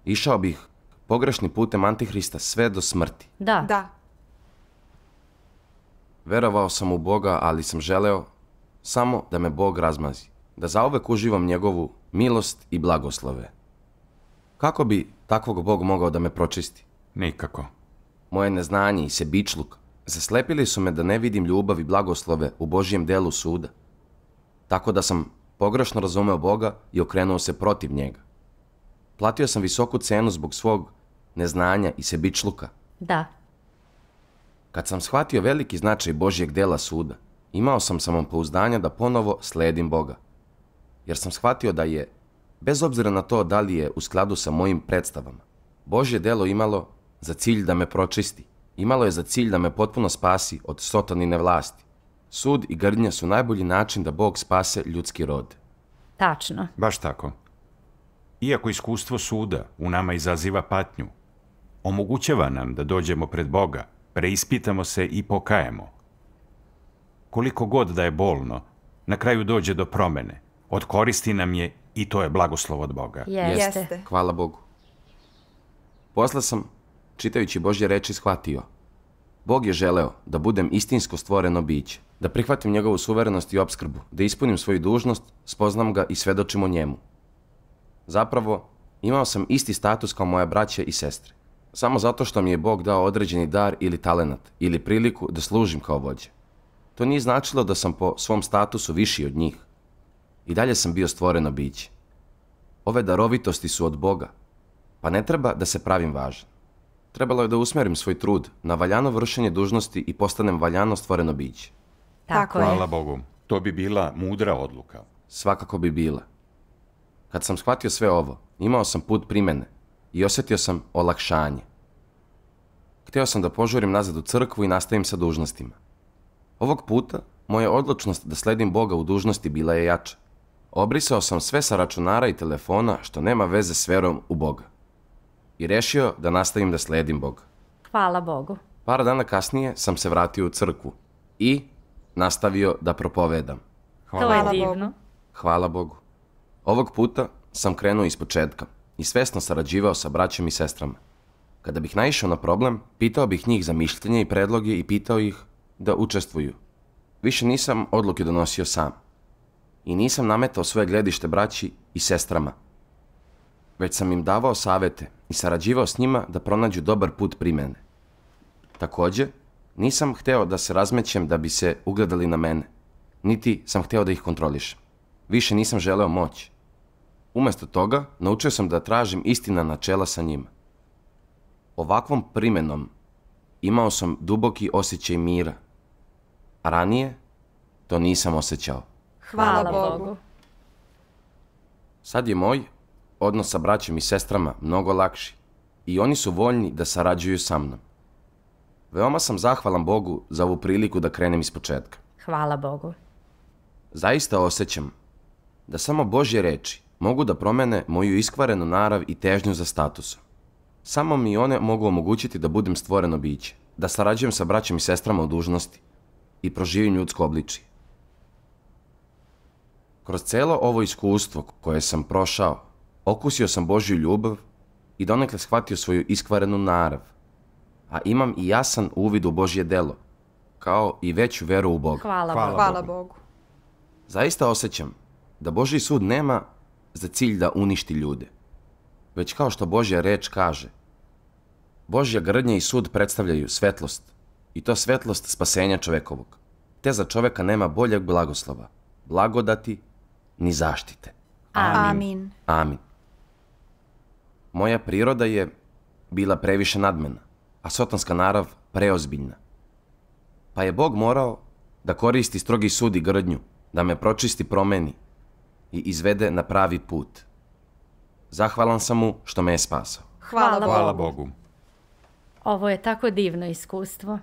Išao bih pogrešnim putem Antihrista sve do smrti. Da. Verovao sam u Boga, ali sam želeo samo da me Bog razmazi, da zauvek uživam njegovu milost i blagoslove. Kako bi takvog Bog mogao da me pročisti? Nikako. Moje neznanje i sebičluk zaslepili su me da ne vidim ljubav i blagoslove u Božjem delu suda. Tako da sam pogrešno razumeo Boga i okrenuo se protiv njega. Platio sam visoku cenu zbog svog neznanja i sebičluka. Da. Kad sam shvatio veliki značaj Božjeg dela suda, imao sam samopouzdanja da ponovo sledim Boga. Jer sam shvatio da je, bez obzira na to da li je u skladu sa mojim predstavama, Božje delo imalo za cilj da me pročisti. Imalo je za cilj da me potpuno spasi od Sotonine vlasti. Sud i grdnja su najbolji način da Bog spase ljudski rod. Tačno. Baš tako. Iako iskustvo suda u nama izaziva patnju, omogućava nam da dođemo pred Boga, preispitamo se i pokajemo. Koliko god da je bolno, na kraju dođe do promene. Od koristi nam je i to je blagoslov od Boga. Jeste. Hvala Bogu. Posle sam, čitajući Božje reči, shvatio. Bog je želeo da budem istinsko stvoreno biće, da prihvatim njegovu suverenost i opskrbu, da ispunim svoju dužnost, spoznam ga i svedočim o njemu. Zapravo, imao sam isti status kao moja braća i sestre. Samo zato što mi je Bog dao određeni dar ili talenat, ili priliku da služim kao vođa. To nije značilo da sam po svom statusu viši od njih. I dalje sam bio stvoreno biće. Ove darovitosti su od Boga. Pa ne treba da se pravim važan. Trebalo je da usmerim svoj trud na valjano vršenje dužnosti i postanem valjano stvoreno biće. Tako Hvala je. Bogu. To bi bila mudra odluka. Svakako bi bila. Kad sam shvatio sve ovo, imao sam put primene i osjetio sam olakšanje. Hteo sam da požurim nazad u crkvu i nastavim sa dužnostima. Ovog puta, moja odlučnost da sledim Boga u dužnosti bila je jača. Obrisao sam sve sa računara i telefona što nema veze s verom u Boga. I rešio da nastavim da sledim Boga. Hvala Bogu. Par dana kasnije sam se vratio u crkvu i nastavio da propovedam. To je Hvala divno. Bogu. Hvala Bogu. Ovog puta sam krenuo ispočetka i svesno sarađivao sa braćom i sestrama. Kada bih naišao na problem, pitao bih njih za mišljenje i predloge i pitao ih da učestvuju. Više nisam odluke donosio sam. I nisam nametao svoje gledište braći i sestrama. Već sam im davao savete i sarađivao s njima da pronađu dobar put primene. Takođe, nisam hteo da se razmećem da bi se ugledali na mene, niti sam hteo da ih kontrolišem. Više nisam želeo moć. Umesto toga, naučio sam da tražim istina načela sa njima. Ovakvom primenom imao sam duboki osjećaj mira, a ranije to nisam osjećao. Hvala Bogu. Sad je moj odnos sa braćom i sestrama mnogo lakši i oni su voljni da sarađuju sa mnom. Veoma sam zahvalan Bogu za ovu priliku da krenem ispočetka. Hvala Bogu. Zaista osjećam da samo Božje reči mogu da promene moju iskvarenu narav i težnju za statusom. Samo mi one mogu omogućiti da budem stvoreno biće, da sarađujem sa braćom i sestrama u dužnosti i proživim ljudsko obličje. Kroz celo ovo iskustvo koje sam prošao, okusio sam Božju ljubav i donekle shvatio svoju iskvarenu narav, a imam i jasan uvid u Božje delo, kao i veću veru u Boga. Hvala Hvala Bogu. Hvala Bogu. Zaista osjećam da Božji sud nema za cilj da uništi ljude, već kao što Božja reč kaže, Božja grdnja i sud predstavljaju svetlost, i to svetlost spasenja čovekovog, te za čoveka nema boljeg blagoslova, blagodati ni zaštite. Amin. Amin. Moja priroda je bila previše nadmena, a sotonska narav preozbiljna. Pa je Bog morao da koristi strogi sud i grdnju, da me pročisti, promeni i izvede na pravi put. Zahvalan sam mu što me je spasao. Hvala Hvala Bogu. Bogu. Ovo je tako divno iskustvo.